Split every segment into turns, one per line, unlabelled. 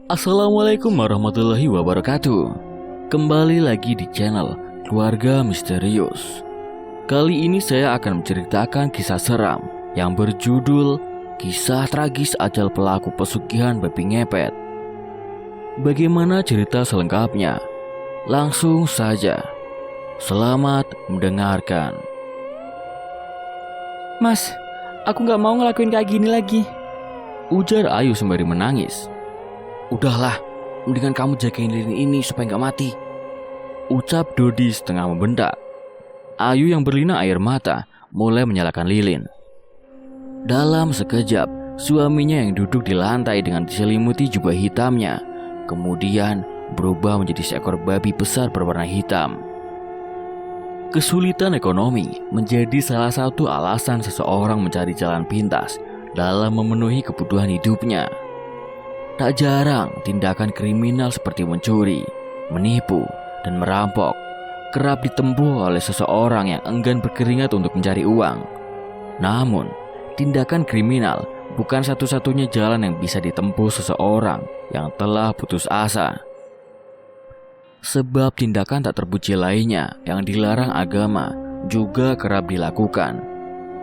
Assalamualaikum warahmatullahi wabarakatuh. Kembali lagi di channel Keluarga Misterius. Kali ini saya akan menceritakan kisah seram yang berjudul Kisah Tragis Ajal Pelaku Pesugihan Babi Ngepet. Bagaimana cerita selengkapnya? Langsung saja. Selamat mendengarkan.
Mas, aku gak mau ngelakuin kayak gini lagi,
ujar Ayu sembari menangis. Udahlah, mendingan kamu jagain lilin ini supaya gak mati, ucap Dodi setengah membentak. Ayu yang berlinang air mata mulai menyalakan lilin. Dalam sekejap, suaminya yang duduk di lantai dengan diselimuti jubah hitamnya kemudian berubah menjadi seekor babi besar berwarna hitam. Kesulitan ekonomi menjadi salah satu alasan seseorang mencari jalan pintas dalam memenuhi kebutuhan hidupnya. Tak jarang tindakan kriminal seperti mencuri, menipu, dan merampok kerap ditempuh oleh seseorang yang enggan berkeringat untuk mencari uang. Namun, tindakan kriminal bukan satu-satunya jalan yang bisa ditempuh seseorang yang telah putus asa. Sebab tindakan tak terpuji lainnya yang dilarang agama juga kerap dilakukan.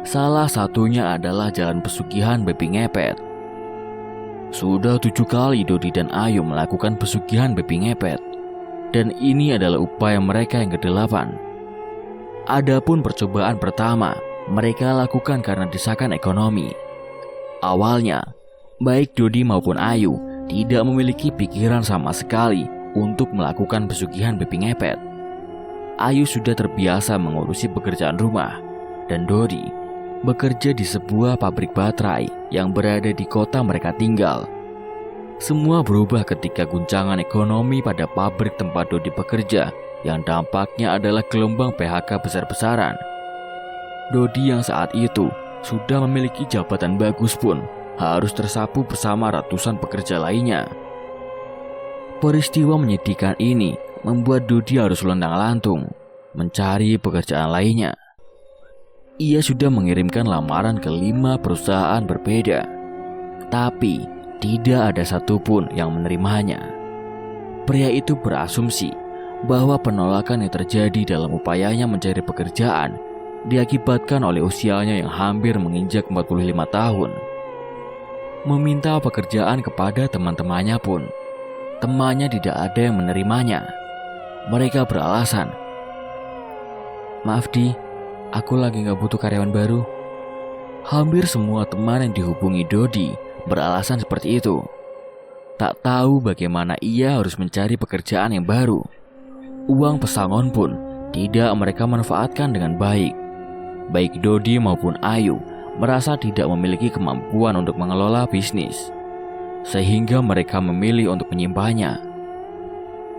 Salah satunya adalah jalan pesugihan babi ngepet. Sudah 7 kali Dodi dan Ayu melakukan pesugihan babi ngepet, dan ini adalah upaya mereka yang ke-8. Adapun percobaan pertama mereka lakukan karena desakan ekonomi. Awalnya, baik Dodi maupun Ayu tidak memiliki pikiran sama sekali untuk melakukan pesugihan babi ngepet. Ayu sudah terbiasa mengurusi pekerjaan rumah, dan Dodi bekerja di sebuah pabrik baterai yang berada di kota mereka tinggal. Semua berubah ketika guncangan ekonomi pada pabrik tempat Dodi bekerja yang dampaknya adalah gelombang PHK besar-besaran. Dodi yang saat itu sudah memiliki jabatan bagus pun harus tersapu bersama ratusan pekerja lainnya. Peristiwa menyedihkan ini membuat Dodi harus luntang-lantung mencari pekerjaan lainnya. Ia sudah mengirimkan lamaran ke 5 perusahaan berbeda, tapi tidak ada satupun yang menerimanya. Pria itu berasumsi bahwa penolakan yang terjadi dalam upayanya mencari pekerjaan diakibatkan oleh usianya yang hampir menginjak 45 tahun. Meminta pekerjaan kepada teman-temannya pun, temannya tidak ada yang menerimanya. Mereka beralasan, "Maaf Di, aku lagi gak butuh karyawan baru." Hampir semua teman yang dihubungi Dodi beralasan seperti itu. Tak tahu bagaimana ia harus mencari pekerjaan yang baru. Uang pesangon pun tidak mereka manfaatkan dengan baik. Baik Dodi maupun Ayu merasa tidak memiliki kemampuan untuk mengelola bisnis, sehingga mereka memilih untuk menyimpannya,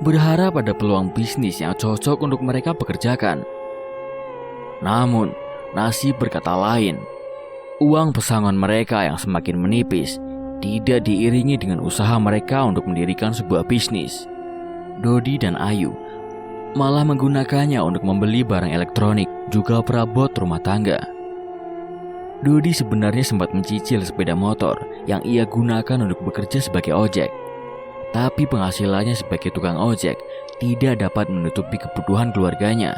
berharap ada peluang bisnis yang cocok untuk mereka pekerjakan. Namun, nasib berkata lain. Uang pesangon mereka yang semakin menipis tidak diiringi dengan usaha mereka untuk mendirikan sebuah bisnis. Dodi dan Ayu malah menggunakannya untuk membeli barang elektronik juga perabot rumah tangga. Dodi sebenarnya sempat mencicil sepeda motor yang ia gunakan untuk bekerja sebagai ojek. Tapi penghasilannya sebagai tukang ojek tidak dapat menutupi kebutuhan keluarganya,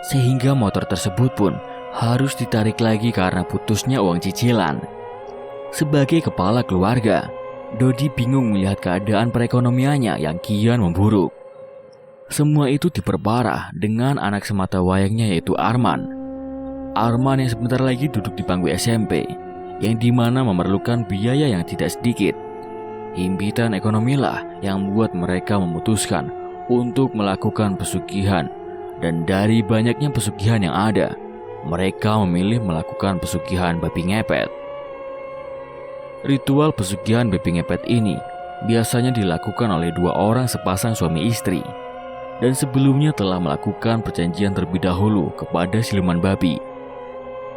sehingga motor tersebut pun harus ditarik lagi karena putusnya uang cicilan. Sebagai kepala keluarga, Dodi bingung melihat keadaan perekonomiannya yang kian memburuk. Semua itu diperparah dengan anak semata wayangnya yaitu Arman. Arman yang sebentar lagi duduk di bangku SMP, yang dimana memerlukan biaya yang tidak sedikit. Himpitan ekonomilah yang membuat mereka memutuskan untuk melakukan pesugihan. Dan dari banyaknya pesugihan yang ada, mereka memilih melakukan pesugihan babi ngepet. Ritual pesugihan babi ngepet ini biasanya dilakukan oleh 2 orang sepasang suami istri, dan sebelumnya telah melakukan perjanjian terlebih dahulu kepada siluman babi.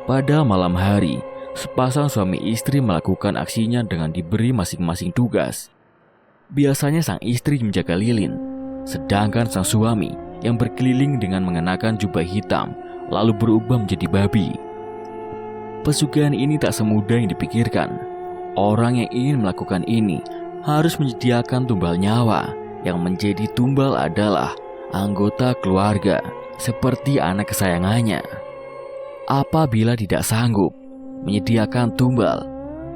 Pada malam hari, sepasang suami istri melakukan aksinya dengan diberi masing-masing tugas. Biasanya sang istri menjaga lilin, sedangkan sang suami yang berkeliling dengan mengenakan jubah hitam lalu berubah menjadi babi. Pesugihan ini tak semudah yang dipikirkan. Orang yang ingin melakukan ini harus menyediakan tumbal nyawa, yang menjadi tumbal adalah anggota keluarga seperti anak kesayangannya. Apabila tidak sanggup menyediakan tumbal,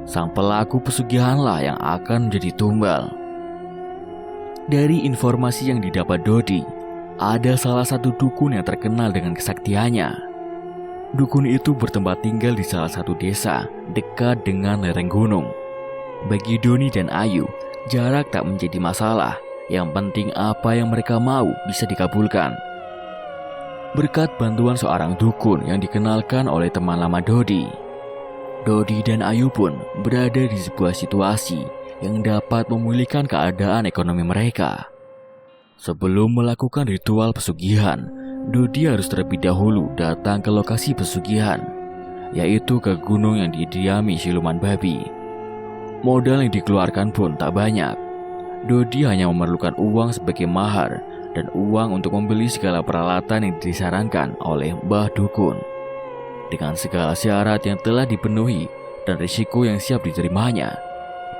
sang pelaku pesugihanlah yang akan menjadi tumbal. Dari informasi yang didapat Dodi, ada salah satu dukun yang terkenal dengan kesaktiannya. Dukun itu bertempat tinggal di salah satu desa dekat dengan lereng gunung. Bagi Doni dan Ayu, jarak tak menjadi masalah. Yang penting apa yang mereka mau bisa dikabulkan. Berkat bantuan seorang dukun yang dikenalkan oleh teman lama Dodi dan Ayu pun berada di sebuah situasi yang dapat memulihkan keadaan ekonomi mereka. Sebelum melakukan ritual pesugihan, Dodi harus terlebih dahulu datang ke lokasi pesugihan, yaitu ke gunung yang didiami siluman babi. Modal yang dikeluarkan pun tak banyak. Dodi hanya memerlukan uang sebagai mahar dan uang untuk membeli segala peralatan yang disarankan oleh Mbah Dukun. Dengan segala syarat yang telah dipenuhi dan risiko yang siap diterimanya,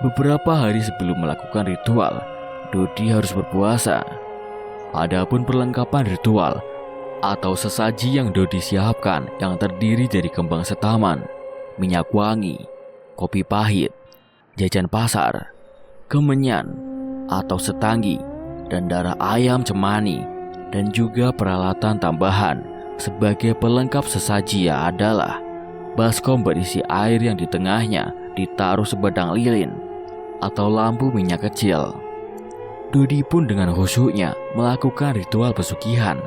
beberapa hari sebelum melakukan ritual, Dodi harus berpuasa. Adapun perlengkapan ritual atau sesaji yang Dodi siapkan yang terdiri dari kembang setaman, minyak wangi, kopi pahit, jajan pasar, kemenyan atau setanggi, dan darah ayam cemani, dan juga peralatan tambahan sebagai pelengkap sesaji adalah baskom berisi air yang di tengahnya ditaruh sebedang lilin atau lampu minyak kecil. Dodi pun dengan khusyuknya melakukan ritual pesugihan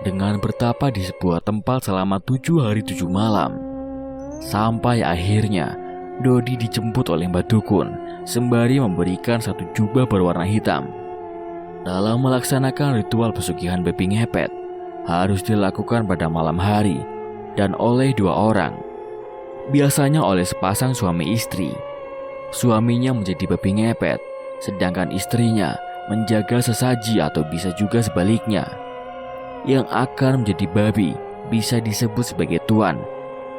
dengan bertapa di sebuah tempat selama 7 hari 7 malam. Sampai akhirnya Dodi dijemput oleh Mbah Dukun sembari memberikan satu jubah berwarna hitam. Dalam melaksanakan ritual pesugihan babi ngepet harus dilakukan pada malam hari dan oleh 2 orang. Biasanya oleh sepasang suami istri. Suaminya menjadi babi ngepet, sedangkan istrinya menjaga sesaji atau bisa juga sebaliknya. Yang akan menjadi babi bisa disebut sebagai tuan,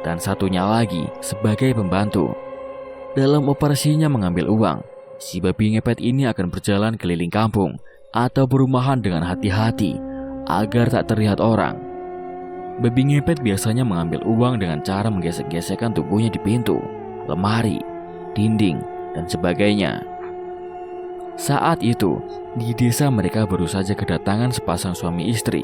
dan satunya lagi sebagai pembantu. Dalam operasinya mengambil uang, si babi ngepet ini akan berjalan keliling kampung atau perumahan dengan hati-hati agar tak terlihat orang. Babi ngepet biasanya mengambil uang dengan cara menggesek-gesekkan tubuhnya di pintu, lemari, dinding, dan sebagainya. Saat itu, di desa mereka baru saja kedatangan sepasang suami istri.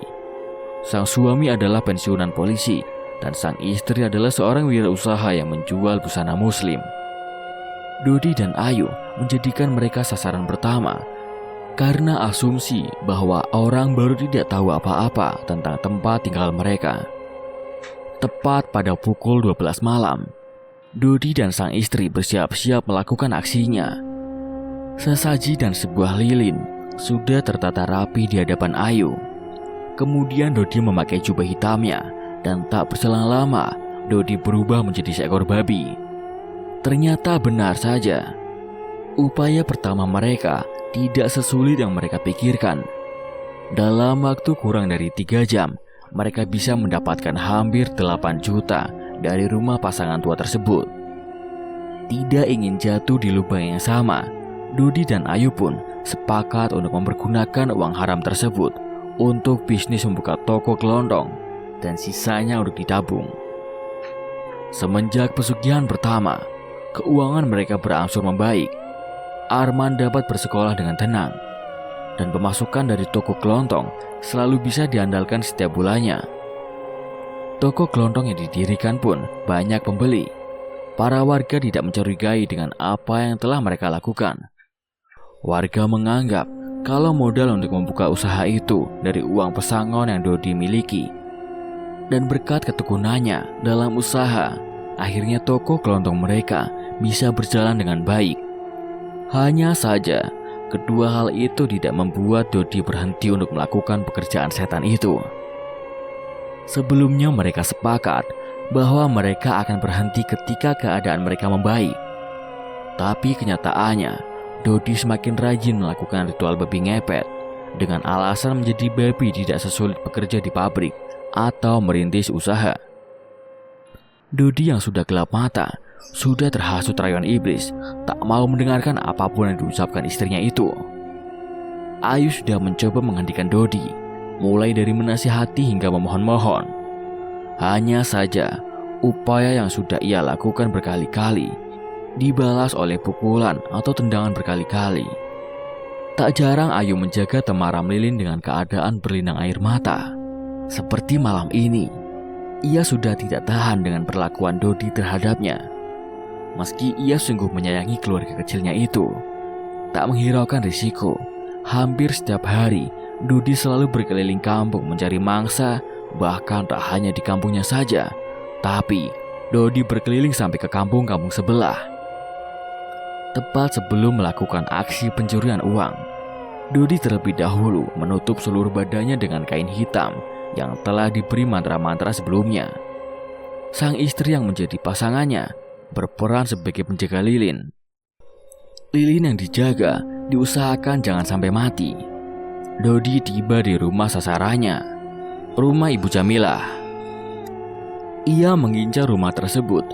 Sang suami adalah pensiunan polisi, dan sang istri adalah seorang wirausaha yang menjual busana muslim. Dodi dan Ayu menjadikan mereka sasaran pertama karena asumsi bahwa orang baru tidak tahu apa-apa tentang tempat tinggal mereka. Tepat pada pukul 12 malam, Dodi dan sang istri bersiap-siap melakukan aksinya. Sesaji dan sebuah lilin sudah tertata rapi di hadapan Ayu. Kemudian Dodi memakai jubah hitamnya, dan tak berselang lama Dodi berubah menjadi seekor babi. Ternyata benar saja, upaya pertama mereka tidak sesulit yang mereka pikirkan. Dalam waktu kurang dari 3 jam, mereka bisa mendapatkan hampir 8 juta dari rumah pasangan tua tersebut. Tidak ingin jatuh di lubang yang sama, Dodi dan Ayu pun sepakat untuk mempergunakan uang haram tersebut untuk bisnis membuka toko kelontong dan sisanya untuk ditabung. Semenjak pesugihan pertama, keuangan mereka berangsur membaik. Arman dapat bersekolah dengan tenang, dan pemasukan dari toko kelontong selalu bisa diandalkan setiap bulannya. Toko kelontong yang didirikan pun banyak pembeli. Para warga tidak mencurigai dengan apa yang telah mereka lakukan. Warga menganggap kalau modal untuk membuka usaha itu dari uang pesangon yang Dodi miliki. Dan berkat ketekunannya dalam usaha, akhirnya toko kelontong mereka bisa berjalan dengan baik. Hanya saja, kedua hal itu tidak membuat Dodi berhenti untuk melakukan pekerjaan setan itu. Sebelumnya mereka sepakat bahwa mereka akan berhenti ketika keadaan mereka membaik. Tapi kenyataannya, Dodi semakin rajin melakukan ritual babi ngepet dengan alasan menjadi babi tidak sesulit bekerja di pabrik atau merintis usaha. Dodi yang sudah gelap mata sudah terhasut rayuan iblis, tak mau mendengarkan apapun yang diucapkan istrinya itu. Ayu sudah mencoba menghentikan Dodi, mulai dari menasihati hingga memohon-mohon. Hanya saja, upaya yang sudah ia lakukan berkali-kali dibalas oleh pukulan atau tendangan berkali-kali. Tak jarang Ayu menjaga temaram lilin dengan keadaan berlinang air mata. Seperti malam ini, ia sudah tidak tahan dengan perlakuan Dodi terhadapnya. Meski ia sungguh menyayangi keluarga kecilnya itu, tak menghiraukan risiko, hampir setiap hari Dodi selalu berkeliling kampung mencari mangsa. Bahkan tak hanya di kampungnya saja, tapi Dodi berkeliling sampai ke kampung-kampung sebelah. Tepat sebelum melakukan aksi pencurian uang, Dodi terlebih dahulu menutup seluruh badannya dengan kain hitam yang telah diberi mantra-mantra sebelumnya. Sang istri yang menjadi pasangannya berperan sebagai penjaga lilin. Lilin yang dijaga diusahakan jangan sampai mati. Dodi tiba di rumah sasarannya, rumah Ibu Jamilah. Ia mengincar rumah tersebut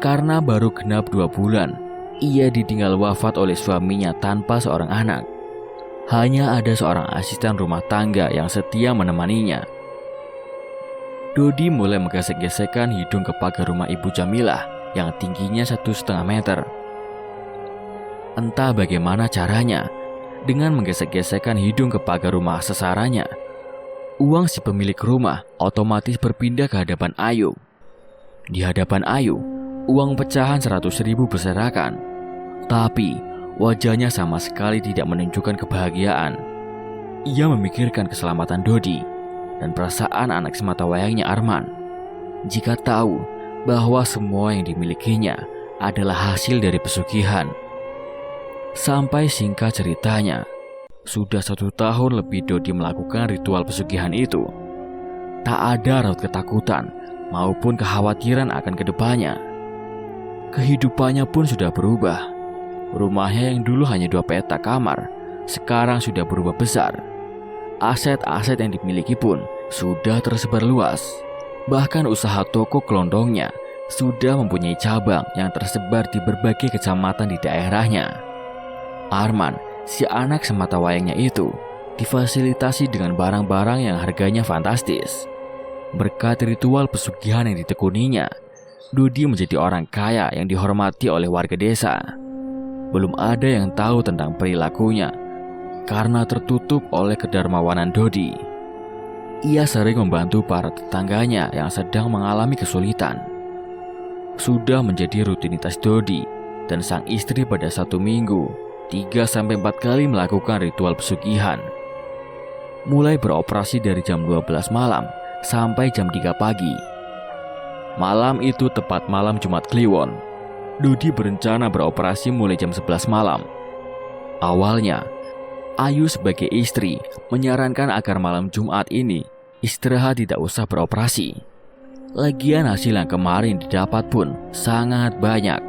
karena baru genap 2 bulan ia ditinggal wafat oleh suaminya tanpa seorang anak. Hanya ada seorang asisten rumah tangga yang setia menemaninya. Dodi mulai menggesek-gesekkan hidung ke pagar rumah Ibu Jamilah yang tingginya 1,5 meter. Entah bagaimana caranya, dengan menggesek-gesekkan hidung ke pagar rumah sasarannya, uang si pemilik rumah otomatis berpindah ke hadapan Ayu. Di hadapan Ayu, uang pecahan 100.000 berserakan. Tapi wajahnya sama sekali tidak menunjukkan kebahagiaan. Ia memikirkan keselamatan Dodi dan perasaan anak sematawayangnya Arman. Jika tahu bahwa semua yang dimilikinya adalah hasil dari pesugihan. Sampai singkat ceritanya, sudah 1 tahun lebih Dodi melakukan ritual pesugihan itu. Tak ada raut ketakutan maupun kekhawatiran akan kedepannya. Kehidupannya pun sudah berubah. Rumahnya yang dulu hanya 2 petak kamar, sekarang sudah berubah besar. Aset-aset yang dimiliki pun sudah tersebar luas. Bahkan usaha toko kelondongnya sudah mempunyai cabang yang tersebar di berbagai kecamatan di daerahnya. Arman, si anak sematawayangnya itu, difasilitasi dengan barang-barang yang harganya fantastis. Berkat ritual pesugihan yang ditekuninya, Dodi menjadi orang kaya yang dihormati oleh warga desa. Belum ada yang tahu tentang perilakunya karena tertutup oleh kedermawanan Dodi. Ia sering membantu para tetangganya yang sedang mengalami kesulitan. Sudah menjadi rutinitas Dodi dan sang istri pada 1 minggu 3-4 kali melakukan ritual pesugihan. Mulai beroperasi dari jam 12 malam sampai jam 3 pagi. Malam itu tepat malam Jumat Kliwon. Dodi berencana beroperasi mulai jam 11 malam. Awalnya, Ayu sebagai istri menyarankan agar malam Jumat ini istirahat, tidak usah beroperasi. Lagian hasil yang kemarin didapat pun sangat banyak.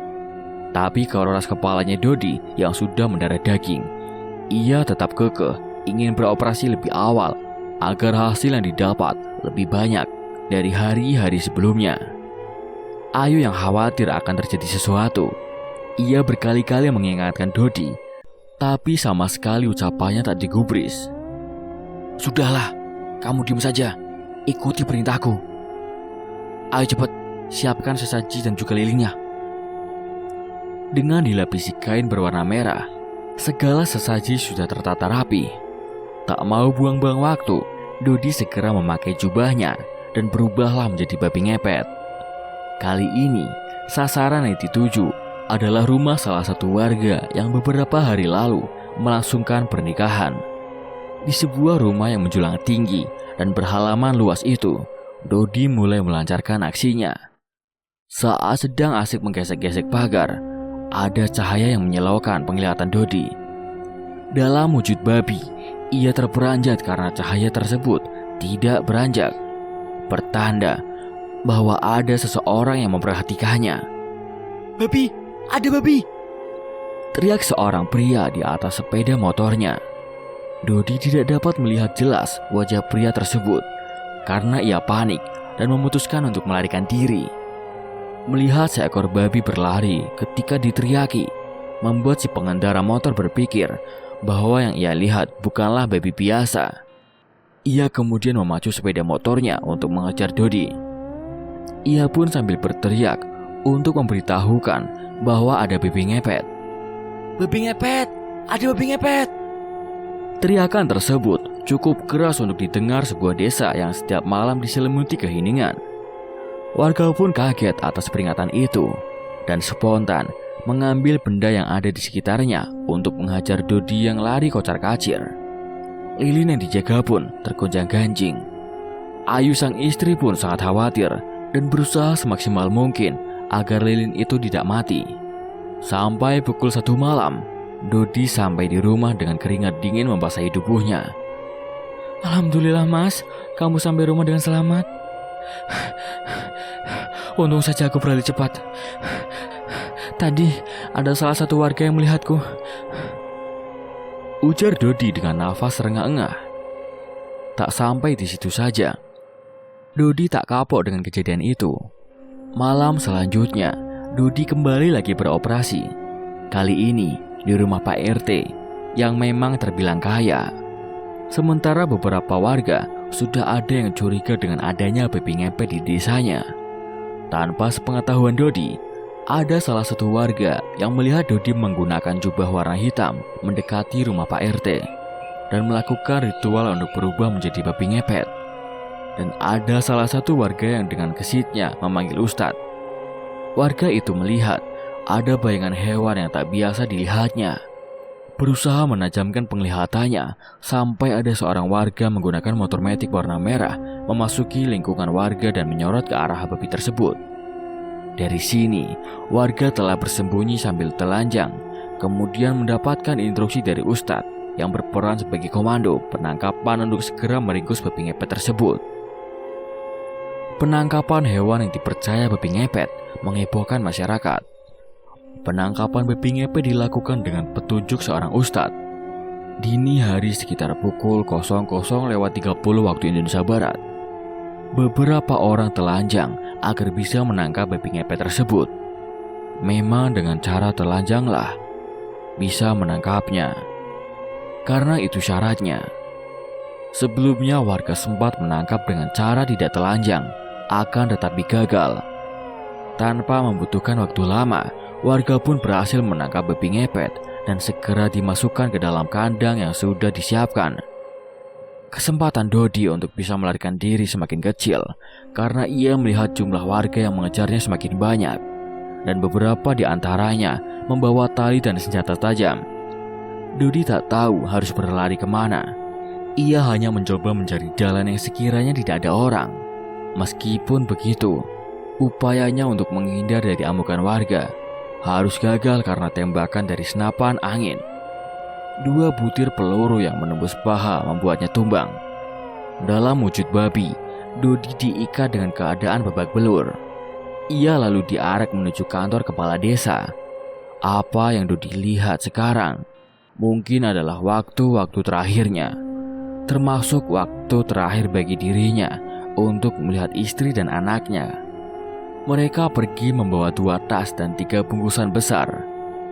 Tapi keras kepalanya Dodi yang sudah mendarah daging, ia tetap kekeh ingin beroperasi lebih awal agar hasil yang didapat lebih banyak dari hari-hari sebelumnya. Ayu yang khawatir akan terjadi sesuatu. Ia berkali-kali mengingatkan Dodi, tapi sama sekali ucapannya tak digubris. "Sudahlah, kamu diam saja. Ikuti perintahku. Ayo cepat, siapkan sesaji dan juga lilinnya." Dengan dilapisi kain berwarna merah, segala sesaji sudah tertata rapi. Tak mau buang-buang waktu, Dodi segera memakai jubahnya dan berubahlah menjadi babi ngepet. Kali ini, sasaran yang dituju adalah rumah salah satu warga yang beberapa hari lalu melangsungkan pernikahan. Di sebuah rumah yang menjulang tinggi dan berhalaman luas itu, Dodi mulai melancarkan aksinya. Saat sedang asik menggesek-gesek pagar, ada cahaya yang menyilaukan penglihatan Dodi. Dalam wujud babi, ia terperanjat karena cahaya tersebut tidak beranjak, pertanda bahwa ada seseorang yang memperhatikannya. "Babi! Ada babi!" teriak seorang pria di atas sepeda motornya. Dodi tidak dapat melihat jelas wajah pria tersebut karena ia panik dan memutuskan untuk melarikan diri. Melihat seekor babi berlari ketika diteriaki, membuat si pengendara motor berpikir bahwa yang ia lihat bukanlah babi biasa. Ia kemudian memacu sepeda motornya untuk mengejar Dodi. Ia pun sambil berteriak untuk memberitahukan bahwa ada babi ngepet. "Babi ngepet! Ada babi ngepet!" Teriakan tersebut cukup keras untuk didengar sebuah desa yang setiap malam diselimuti keheningan. Warga pun kaget atas peringatan itu dan spontan mengambil benda yang ada di sekitarnya untuk menghajar Dodi yang lari kocar-kacir. Lilin yang dijaga pun tergonjang-ganjing. Ayu sang istri pun sangat khawatir dan berusaha semaksimal mungkin agar lilin itu tidak mati. Sampai pukul 1 malam, Dodi sampai di rumah dengan keringat dingin membasahi tubuhnya.
Alhamdulillah mas, kamu sampai rumah dengan selamat. Untung saja aku berlari cepat. Tadi ada salah satu warga yang melihatku,
ujar Dodi dengan nafas rengah-engah. Tak sampai di situ saja, Dodi tak kapok dengan kejadian itu. Malam selanjutnya, Dodi kembali lagi beroperasi. Kali ini di rumah Pak RT yang memang terbilang kaya. Sementara beberapa warga sudah ada yang curiga dengan adanya babi ngepet di desanya. Tanpa sepengetahuan Dodi, ada salah satu warga yang melihat Dodi menggunakan jubah warna hitam mendekati rumah Pak RT dan melakukan ritual untuk berubah menjadi babi ngepet. Dan ada salah satu warga yang dengan gesitnya memanggil Ustadz. Warga itu melihat ada bayangan hewan yang tak biasa dilihatnya. Berusaha menajamkan penglihatannya sampai ada seorang warga menggunakan motor metik warna merah memasuki lingkungan warga dan menyorot ke arah babi tersebut. Dari sini, warga telah bersembunyi sambil telanjang, kemudian mendapatkan instruksi dari Ustadz yang berperan sebagai komando penangkapan untuk segera meringkus babi ngepet tersebut. Penangkapan hewan yang dipercaya babi ngepet menghebohkan masyarakat. Penangkapan babi ngepet dilakukan dengan petunjuk seorang ustadz. Dini hari sekitar pukul 00.30 waktu Indonesia Barat. Beberapa orang telanjang agar bisa menangkap babi ngepet tersebut. Memang dengan cara telanjanglah bisa menangkapnya. Karena itu syaratnya. Sebelumnya warga sempat menangkap dengan cara tidak telanjang, akan tetapi gagal. Tanpa membutuhkan waktu lama, warga pun berhasil menangkap babi ngepet dan segera dimasukkan ke dalam kandang yang sudah disiapkan. Kesempatan Dodi untuk bisa melarikan diri semakin kecil karena ia melihat jumlah warga yang mengejarnya semakin banyak dan beberapa di antaranya membawa tali dan senjata tajam. Dodi tak tahu harus berlari kemana. Ia hanya mencoba mencari jalan yang sekiranya tidak ada orang. Meskipun begitu, upayanya untuk menghindar dari amukan warga harus gagal karena tembakan dari senapan angin. 2 butir peluru yang menembus paha membuatnya tumbang. Dalam wujud babi, Dodi diikat dengan keadaan babak belur. Ia lalu diarak menuju kantor kepala desa. Apa yang Dodi lihat sekarang mungkin adalah waktu-waktu terakhirnya, termasuk waktu terakhir bagi dirinya untuk melihat istri dan anaknya. Mereka pergi membawa 2 tas dan 3 bungkusan besar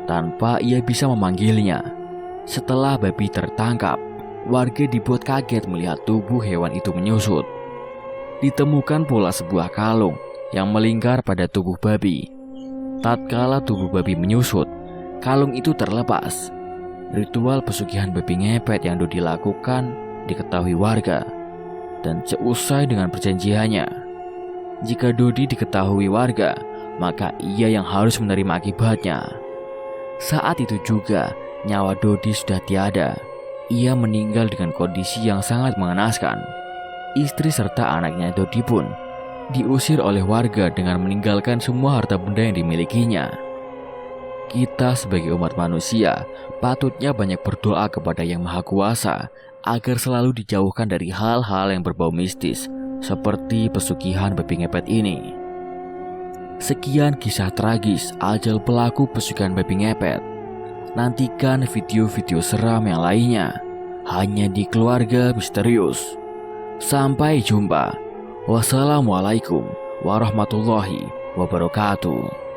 tanpa ia bisa memanggilnya. Setelah babi tertangkap, warga dibuat kaget melihat tubuh hewan itu menyusut. Ditemukan pula sebuah kalung yang melingkar pada tubuh babi. Tatkala tubuh babi menyusut, kalung itu terlepas. Ritual pesugihan babi ngepet yang Dodi lakukan diketahui warga. Dan seusai dengan perjanjiannya, jika Dodi diketahui warga, maka ia yang harus menerima akibatnya. Saat itu juga, nyawa Dodi sudah tiada. Ia meninggal dengan kondisi yang sangat mengenaskan. Istri serta anaknya Dodi pun diusir oleh warga dengan meninggalkan semua harta benda yang dimilikinya. Kita sebagai umat manusia patutnya banyak berdoa kepada Yang Maha Kuasa agar selalu dijauhkan dari hal-hal yang berbau mistis seperti pesugihan babi ngepet ini. Sekian kisah tragis ajal pelaku pesugihan babi ngepet. Nantikan video-video seram yang lainnya hanya di Keluarga Misterius. Sampai jumpa. Wassalamualaikum warahmatullahi wabarakatuh.